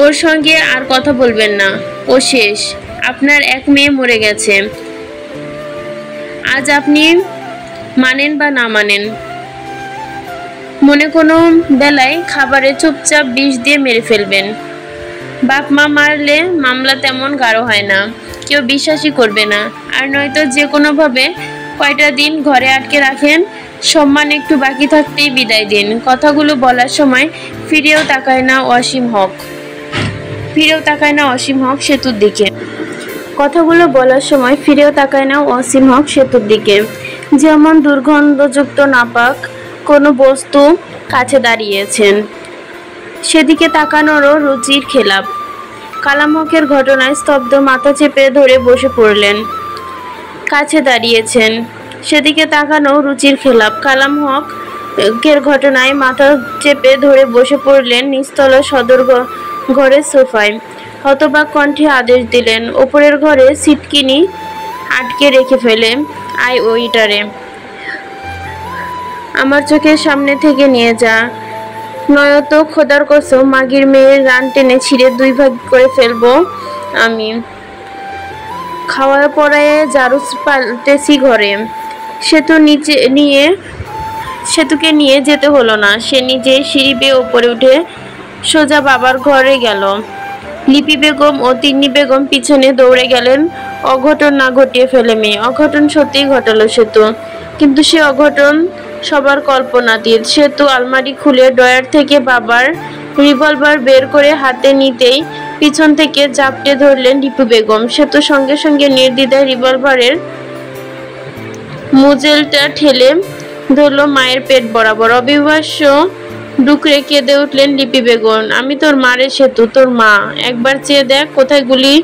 ওর সঙ্গে আর কথা বলবেন না, ও শেষ। আপনার এক মেয়ে মরে গেছে, আজ আপনি মানেন বা না মানেন। মনে কোনো বেলায় খাবারে চুপচাপ বিষ দিয়ে মেরে ফেলবেন। বাপ মা মারলে মামলা তেমন গাঢ় হয় না, কেউ বিশ্বাসই করবে না। আর নয়তো যে কোনোভাবে কয়টা দিন ঘরে আটকে রাখেন, সম্মান একটু বাকি থাকতেই বিদায় দিন। কথাগুলো বলার সময় ফিরেও তাকায় না অসীম হক সেতুর দিকে। কথাগুলো বলার সময় ফিরেও তাকায় না অসীম হক সেতুর দিকে। যেমন দুর্গন্ধযুক্ত নাপাক কোনো বস্তু কাছে দাঁড়িয়েছেন, সেদিকে তাকানোরও রুচির খেলাপ। কালাম হকের ঘটনায় স্তব্ধ, মাথা চেপে ধরে বসে পড়লেন। কাছে দাঁড়িয়েছেন, সেদিকে তাকানো রুচির খেলাপ। কালাম হকের ঘটনায় মাথা চেপে ধরে বসে পড়লেন নিস্তলা সদর ঘরের সোফায়। হতবাক কণ্ঠে আদেশ দিলেন, ওপরের ঘরে সিটকিনি আটকে রেখে ফেলে আয় ওইটারে, আমার চোখের সামনে থেকে নিয়ে যা, নয়তো খোদার কসম মাগির মেয়ের রান টেনে ছিঁড়ে দুই ভাগ করে ফেলবো আমি। খাওয়া পড়ায় ঝাড়ু পাল্টেছি ঘরে। সেতুকে নিয়ে যেতে হলো না, সে নিজে সিঁড়ি বেয়ে ওপরে উঠে সোজা বাবার ঘরে গেল। লিপি বেগম ও তিন্নি বেগম পিছনে দৌড়ে গেলেন অঘটন না ঘটিয়ে ফেলে মেয়ে। অঘটন সত্যিই ঘটালো সেতু, কিন্তু সে অঘটন সবার কল্পনাতীত। সেতু আলমারি খুলে ড্রয়ার থেকে বাবার রিভলভার বের করে হাতে নিতেই পিছন থেকে জাপটে ধরলেন লিপি বেগম। সেতু সঙ্গে সঙ্গে নির্দ্বিধায় রিভলভারের মুজেলটা ঠেলে ধরল মায়ের পেট বরাবর। অবিশ্বাস্য ডুকরে কেঁদে উঠলেন লিপি বেগম। আমি তোর মারে সেতু, তোর মা। একবার চেয়ে দেখ কোথায় গুলি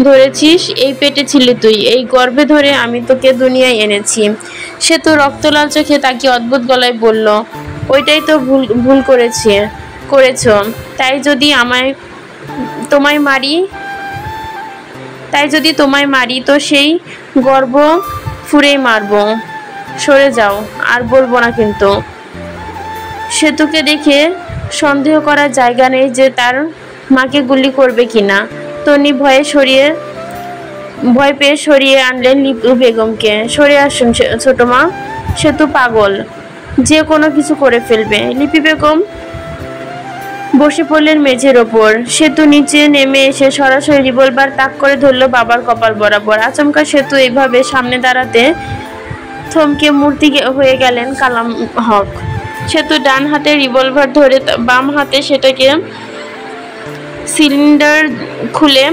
ধরেছিস। এই পেটে ছিলি তুই, এই গর্ভে ধরে আমি তোকে দুনিয়ায় এনেছি। সেতু রক্তলাল চোখে তাকে অদ্ভুত গলায় বলল, ওইটাই তো ভুল করেছ। তাই যদি তোমায় মারি তো সেই গর্ভ ফুঁড়েই মারবো। সরে যাও, আর বলবো না কিন্তু। সেতুকে দেখে সন্দেহ করার জায়গা নেই যে তার মাকে গুলি করবে কিনা। তনি ভয় পেয়ে সরিয়ে আনলেন লিপি বেগমকে। সরে আসুন ছোট মা, সেতু পাগল, যে কোনো কিছু করে ফেলবে। লিপি বেগম বসে পড়লেন মেঝের ওপর। সেতু নিচে নেমে এসে সরাসরি রিভলভার তাক করে ধরল বাবার কপাল বরাবর। আচমকা সেতু এইভাবে সামনে দাঁড়াতে থমকে মূর্তি হয়ে গেলেন কালাম হক। সেতু ডান হাতে রিভলভার ধরে বাম হাতে সেটাকে সিলিন্ডার খুলে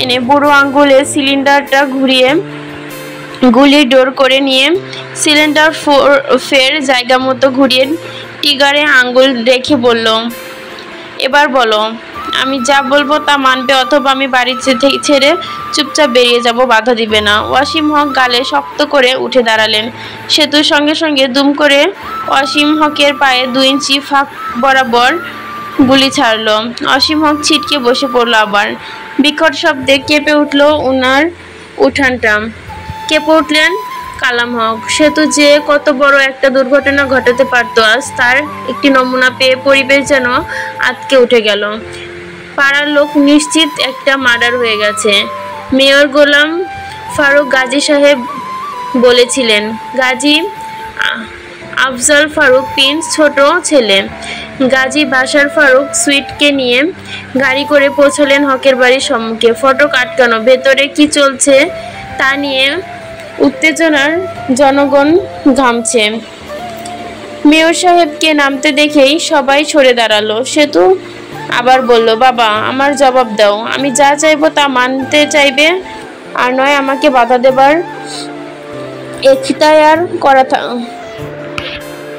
এনে বুড়ো আঙ্গুলে সিলিন্ডারটা ঘুরিয়ে গুলির ডোর করে নিয়ে সিলিন্ডার ফের জায়গা মতো ঘুরিয়ে টিগারে আঙ্গুল রেখে বলল, এবার বলো, আমি যা বলবো তা মানবে অথবা আমি বাড়ি ছেড়ে চুপচাপ বেরিয়ে যাব, বাধা দিবে না। ওয়াসিম হক গালে শক্ত করে উঠে দাঁড়ালেন। সেতুর সঙ্গে সঙ্গে দুম করে ওয়াসিম হকের পায়ে 2 ইঞ্চি ফাঁক বরাবর গুলি ছাড়ল। ওয়াসিম হক ছিটকে বসে পড়ল আবার। বিকট শব্দে কেঁপে উঠল উনার উঠানটা। কেঁপে উঠলেন কালাম হক। সেতু যে কত বড় একটা দুর্ঘটনা ঘটাতে পারত, আজ তার একটি নমুনা পেয়ে পরিবেশ যেন আঁতকে উঠে গেল। পাড়ার লোক নিশ্চিত একটা মার্ডার হয়ে গেছে। মেয়র গোলাম ফারুক গাজী সাহেব বলেছিলেন। গাজী আফজাল ফারুক প্রিন্স ছোট ছেলে। গাজী বাশার ফারুক সুইটকে নিয়ে গাড়ি করে পৌঁছলেন হকের বাড়ির সম্মুখে। ফটক আটকানো, ভেতরে কি চলছে তা নিয়ে উত্তেজনার জনগণ ঘামছে। মেয়র সাহেবকে নামতে দেখেই সবাই সরে দাঁড়ালো। সেতু আবার বলল, বাবা আমার জবাব দাও, আমি যা চাইবো তা মানতে চাইবে, আর নয় আমাকে বাধা দেবার এখতিয়ার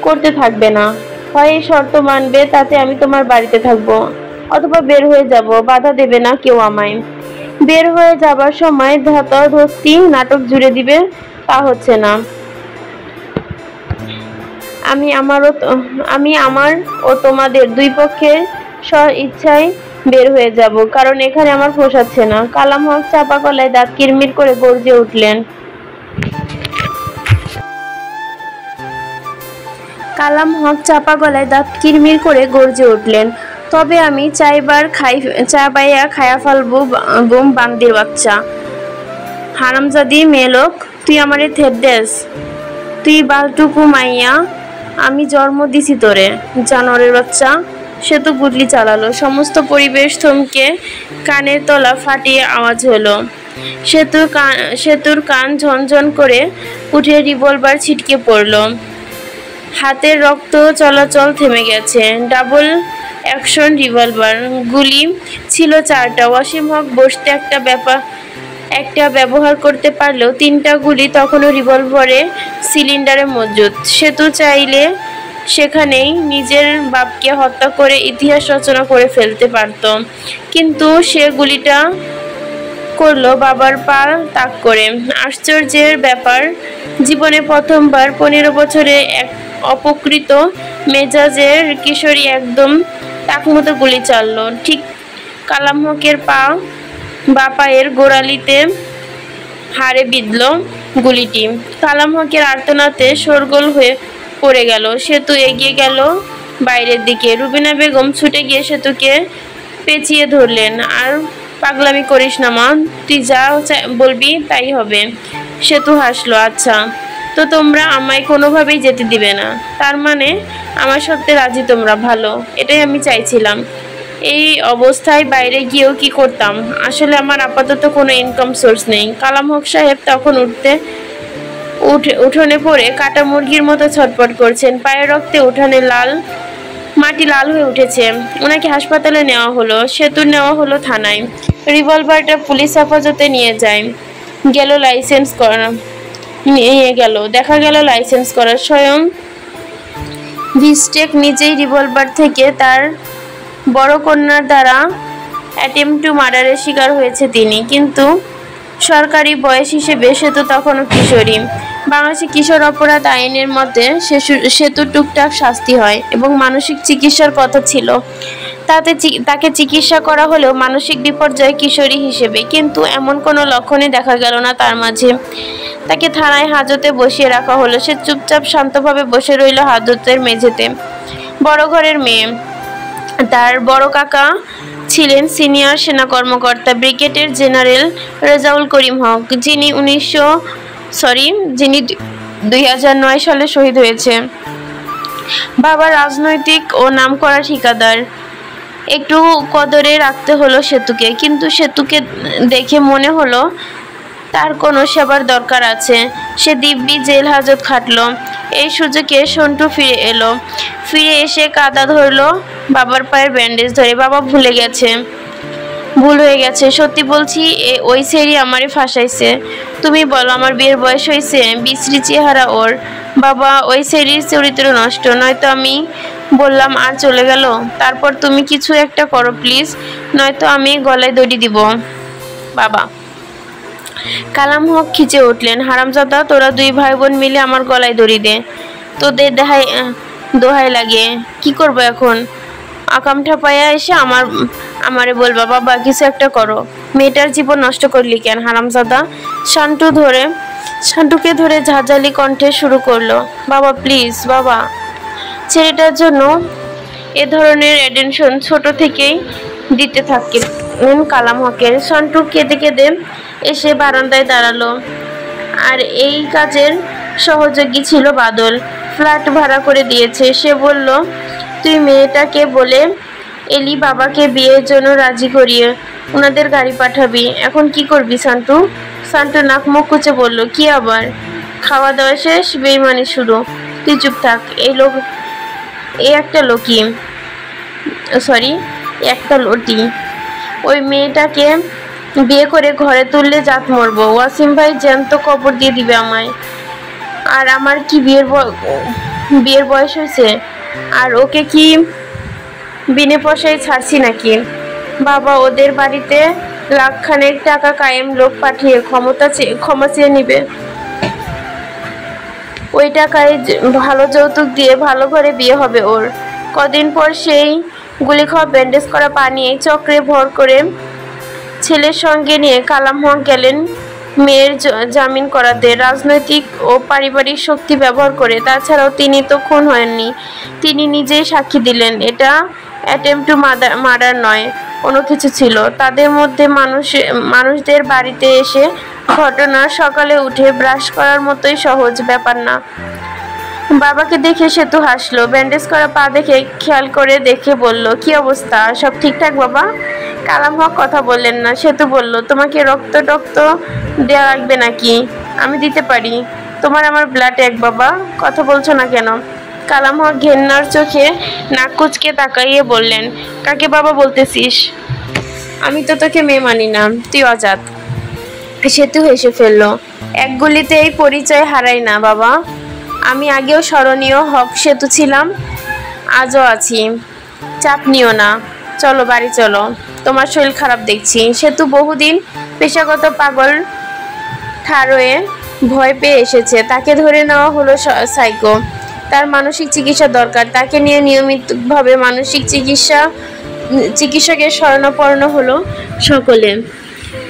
করতে থাকবে না। হয় এই শর্ত মানবে, তাতে আমি তোমার বাড়িতে থাকবো, অথবা বের হয়ে যাব, বাধা দেবে না কেউ আমায়। বের হয়ে যাবার সময় ধস্তাধস্তি নাটক জুড়ে দিবে তা হচ্ছে না। আমি আমার ও তোমাদের দুই পক্ষের স্ব ইচ্ছায় বের হয়ে যাব, কারণ এখানে আমার পোষাচ্ছে না। কালাম হক চাপা গলায় দাঁত কিরমির করে গর্জে উঠলেন। তবে আমি চা বাইয়া খায়া ফালবো বোম বান্দির বাচ্চা, হারামজাদি মেয়েলোক, তুই আমারে থেট দেস, তুই বালটুকু মাইয়া, আমি জন্ম দিছি তোরে, জানোয়ারের বাচ্চা। সে তো গুদলি চালালো। সমস্ত পরিবেশ থমকে কানের তলা ফাটিয়ে আওয়াজ হলো। সেতুর কান ঝনঝন করে উঠে রিভলভার ছিটকে পড়ল। হাতের রক্ত চলাচল থেমে গেছে। ডাবল অ্যাকশন রিভলভার, গুলি ছিল 4টা। ওয়াসিম হক বসতে একটা ব্যবহার করতে পারলেও 3টা গুলি তখনও রিভলভারে সিলিন্ডারে মজুদ। সেতু চাইলে সেখানেই নিজের বাপকে হত্যা করে ইতিহাস রচনা করে ফেলতে পারত, কিন্তু সে গুলিটা করলো বাবার পা তাক করে। আশ্চর্যের ব্যাপার, জীবনে প্রথমবার 15 বছরে এক অপকৃত মেজাজের কিশোরী একদম তাকমতো গুলি চালল। ঠিক কালাম হকের বা পায়ের গোড়ালিতে হাড়ে বিঁধল গুলিটি। কালাম হকের আর্তনাদে শোরগোল হয়ে পড়ে গেল। সেতু এগিয়ে গেল বাইরের দিকে। রুবিনা বেগম ছুটে গিয়ে সেতুকে পেঁচিয়ে ধরলেন। আর পাগলামি করিস না মা, তুই যা বলবি তাই হবে। সেতু হাসলো। আচ্ছা, তো তোমরা আমায় কোনোভাবেই যেতে দিবে না, তার মানে আমার সত্যি রাজি তোমরা, ভালো, এটাই আমি চাইছিলাম। এই অবস্থায় বাইরে গিয়েও কি করতাম? আসলে আমার আপাতত কোনো ইনকাম সোর্স নেই। কালাম হক সাহেব তখন উঠোনে পড়ে কাটা মুরগির মতো ছটপট করছেন। পায়ের রক্তে উঠানে মাটি লাল হয়ে উঠেছে। ওনাকে হাসপাতালে নেওয়া হলো, সেতু নেওয়া হলো থানায়। রিভলভারটা পুলিশ হেফাজতে নিয়ে গেল। দেখা গেল লাইসেন্স করা। স্বয়ং ভিস্টেক নিজেই রিভলভার থেকে তার বড় কন্যার দ্বারা অ্যাটেম্প টু মার্ডারের শিকার হয়েছে তিনি। কিন্তু সরকারি বয়স হিসেবে সেতু তখনও কিশোরী। বাংলাদেশে কিশোর অপরাধ আইনের মতে সেতু টুকটাক শাস্তি হয় এবং মানসিক চিকিৎসার কথা ছিল। তাকে চিকিৎসা করা হলেও মানসিক বিপর্যয় কিশোরী হিসেবে, কিন্তু এমন কোনো লক্ষণই দেখা গেল না তার মাঝে। তাকে থানায় হাজতে বসিয়ে রাখা হলো। সে চুপচাপ শান্তভাবে বসে রইল হাজতের মেঝেতে। বড় ঘরের মেয়ে। তার বড় কাকা ছিলেন সিনিয়র সেনা কর্মকর্তা ব্রিগেডিয়ার জেনারেল রেজাউল করিম হক, যিনি 2009 সালে শহীদ হয়েছে। বাবা রাজনৈতিক ও নামকরা ঠিকাদার। একটু কদরে রাখতে হলো সেতুকে, কিন্তু সেতুকে দেখে মনে হলো তার কোনো সেবার দরকার আছে। সে দিব্যি জেল হাজত খাটলো। এই সুযোগে সন্টু ফিরে এসে কাদা ধরলো বাবার পায়ের ব্যান্ডেজ ধরে। বাবা ভুল হয়ে গেছে, সত্যি বলছি। ওই সেরি আমারে ফাঁসাইছে। তুমি বলো, আমার বিয়ের বয়স হয়েছে? বিশ্রী চেহারা ওর। বাবা, ওই সেরির চরিত্র নষ্ট, নয়তো আমি বললাম আর চলে গেল। তারপর তুমি কিছু একটা করো প্লিজ, নয়তো আমি গলায় দড়ি দিব। বাবা। কালাম হক খিচে উঠলেন। হারামজাদা, তোরা দুই ভাই বোন মিলে আমার গলায় দড়ি দে। তোদের দোহাই লাগে। কি করবো এখন? আকামটা পাইয়া এসে আমারে বলবা বাবা কিছু একটা করো। মেয়েটার জীবন নষ্ট করলি কেন হারামজাদা? শান্টুকে ধরে ঝাঁঝালি কণ্ঠে শুরু করলো। বাবা প্লিজ বাবা। ছেলেটার জন্য এ ধরনের অ্যাটেনশন ছোট থেকেই দিতে থাকেন কালাম হকের। শান্টু কেঁদে কেঁদে এসে বারান্দায় দাঁড়ালো। আর এই কাজের সহযোগী ছিল বাদল। ফ্ল্যাট ভাড়া করে দিয়েছে। সে বলল, তুই মেয়েটাকে বলে এলি বাবাকে বিয়ের জন্য রাজি করিয়ে ওনাদের গাড়ি পাঠাবি। এখন কি করবি শান্টু? শান্টু নাক মুখ কুচে বলল, কি আবার? খাওয়া দাওয়া শেষ, বেইমানি শুরু। তুই চুপ থাক। একটা লটি। ওই মেয়েটাকে বিয়ে করে ঘরে তুললে জাত মরবো। ওয়াসিম ভাই জ্যান্ত কবর দিয়ে দিবে আমায়। আর আমার কি বিয়ের বয়স হয়েছে? আর ওকে কি বিনে পয়সায় ছাড়ছি নাকি? বাবা, ওদের বাড়িতে লাখখানেক টাকা কায়েম লোক পাঠিয়ে ক্ষমা চেয়ে নিবে। ওই টাকায় ভালো যৌতুক দিয়ে ভালো ঘরে বিয়ে হবে ওর। কদিন পর সেই গুলি খাওয়া ব্যান্ডেজ করা পা নিয়ে চক্রে ভর করে ছেলের সঙ্গে নিয়ে কালাম হক গেলেন মেয়ের জামিন করাতে, রাজনৈতিক ও পারিবারিক শক্তি ব্যবহার করে। তাছাড়াও তিনি তো খুন হয়ননি, তিনি নিজেই সাক্ষী দিলেন। এটা অ্যাটেম্প টু মার্ডার নয়, অন্য কিছু ছিল। তাদের মধ্যে মানুষদের বাড়িতে এসে ঘটনার সকালে উঠে ব্রাশ করার মতোই সহজ ব্যাপার না। বাবাকে দেখে সেতু হাসলো। ব্যান্ডেজ করা পা দেখে খেয়াল করে দেখে বলল, কি অবস্থা? সব ঠিকঠাক বাবা? কালাম হক কথা বললেন না। সেতু বলল, তোমাকে রক্ত দেওয়া লাগবে নাকি? আমি দিতে পারি। তোমার আমার ব্লাড এক বাবা। কথা বলছো না কেন? কালাম হক ঘেন্নার চোখে নাক কুচকে তাকাইয়ে বললেন, কাকে বাবা বলতেছিস? আমি তো তোকে মেয়ে মানি না, তুই অজাত। সেতু হেসে ফেললো। এক গুলিতে এই পরিচয় হারাই না বাবা। আমি আগেও স্মরণীয় হক সেতু ছিলাম, আজও আছি। চাপ নিও না। চলো বাড়ি চলো, তোমার শরীর খারাপ দেখছি। সেতু বহুদিন পেশাগত পাগল ঠারোয়ে ভয় পেয়ে এসেছে। তাকে ধরে নেওয়া হলো সাইকো। তার মানসিক চিকিৎসা দরকার। তাকে নিয়ে নিয়মিতভাবে মানসিক চিকিৎসকের শরণাপন্ন হলো সকলে।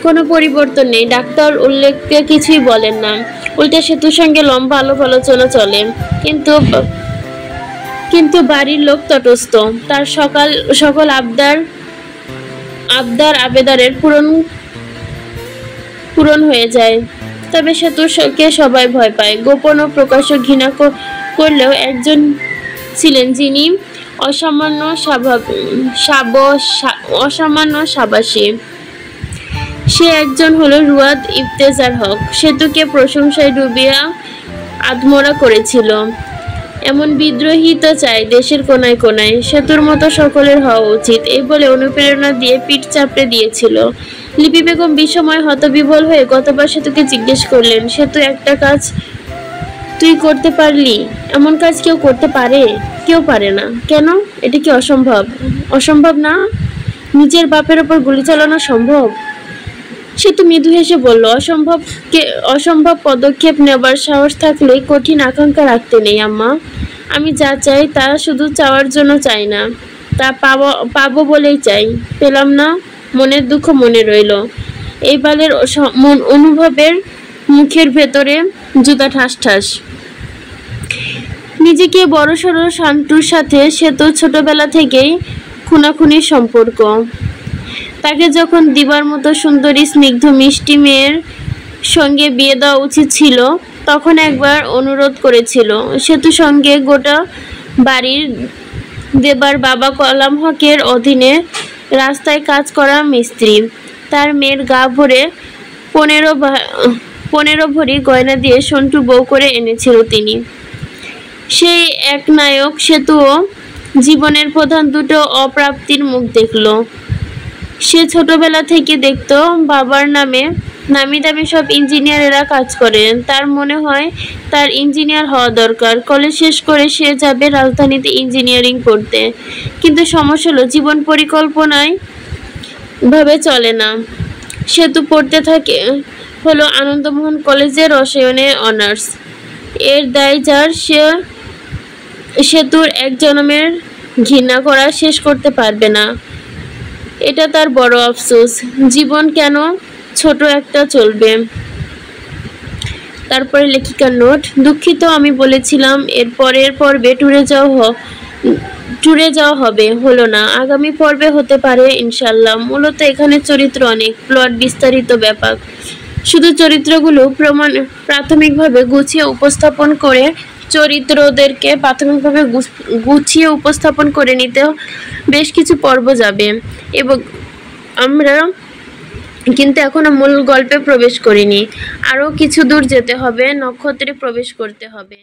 কোনো পরিবর্তন নেই। ডাক্তার উল্লেখকে কিছুই বলেন না, উল্টে সেতুর সঙ্গে লম্বা আলাপ আলোচনা চলে। কিন্তু বাড়ির লোক তটস্থ। তার সকল আবদারের পূরণ হয়ে যায়। তবে সেতুকে সবাই ভয় পায়। গোপন ও প্রকাশ্য ঘৃণা করলেও একজন ছিলেন যিনি অসামান্য সাবাসী। সে একজন হলো রুয়াদ ইফতেজার হক। সেতুকে প্রশংসায় ডুবিয়া আধমরা করেছিল। এমন বিদ্রোহী তো চাই দেশের কোনায় কোনায়, সেতুর মতো সকলের হওয়া উচিত, এই বলে অনুপ্রেরণা দিয়ে পিঠ চাপড়ে দিয়েছিল। লিপি বেগম বিষময় হতবিহ্বল হয়ে গতবার সেতুকে জিজ্ঞেস করলেন, সেতু একটা কাজ তুই করতে পারলি? এমন কাজ কেউ করতে পারে? কেউ পারে না। কেন? এটা কি অসম্ভব? অসম্ভব না? নিজের বাপের ওপর গুলি চালানো সম্ভব? সেতু মৃদু হেসে বলল, অসম্ভব পদক্ষেপ নেবার সাহস থাকলে কঠিন আকাঙ্ক্ষা রাখতে নেই আম্মা। আমি যা চাই তা শুধু চাওয়ার জন্য চাই না, তা পাবো বলেই চাই। পেলাম না, মনের দুঃখ মনে রইল। এই বালের অনুভবের মুখের ভেতরে জুতা ঠাস ঠাস। নিজেকে বড়সড় শান্তুর সাথে সেতু ছোটবেলা থেকেই খুনাখুনির সম্পর্ক। তাকে যখন দিবার মতো সুন্দরী স্নিগ্ধ মিষ্টি মেয়ের সঙ্গে বিয়ে দেওয়া উচিত ছিল, তখন একবার অনুরোধ করেছিল। সেতু সঙ্গে গোটা বাড়ির দেবার বাবা কলাম হকের অধীনে রাস্তায় কাজ করা মিস্ত্রি। তার মেয়ের গা ভরে 15 ভরি গয়না দিয়ে সন্টু বউ করে এনেছিল তিনি। সেই একনায়ক সেতুও জীবনের প্রধান দুটো অপ্রাপ্তির মুখ দেখল। সে ছোটবেলা থেকে দেখত বাবার নামে নামি দামি সব ইঞ্জিনিয়ারেরা কাজ করেন। তার মনে হয় তার ইঞ্জিনিয়ার হওয়া দরকার। কলেজ শেষ করে সে যাবে রাজধানীতে ইঞ্জিনিয়ারিং পড়তে। কিন্তু সমস্যা হলো জীবন পরিকল্পনায় ভাবে চলে না। সেতু পড়তে থাকে হলো আনন্দমোহন কলেজে রসায়নে অনার্স। এর দায় যার, সে সেতুর এক জনমের ঘৃণা করা শেষ করতে পারবে না। এটা তার বড় আফসোস। জীবন কেন ছোট একটা চলবে। তারপরে লেখিকার নোট, দুঃখিত আমি বলেছিলাম এর পরের পর্বে ট্যুরে যাওয়া হবে, হলো না। আগামী পর্বে হতে পারে ইনশাল্লাহ। মূলত এখানে চরিত্র অনেক, প্লট বিস্তারিত ব্যাপক। শুধু চরিত্রগুলো প্রাথমিকভাবে গুছিয়ে উপস্থাপন করে নিতে বেশ কিছু পর্ব যাবে, এবং আমরা কিন্তু এখনো মূল গল্পে প্রবেশ করিনি। আরও কিছু দূর যেতে হবে, নক্ষত্রে প্রবেশ করতে হবে।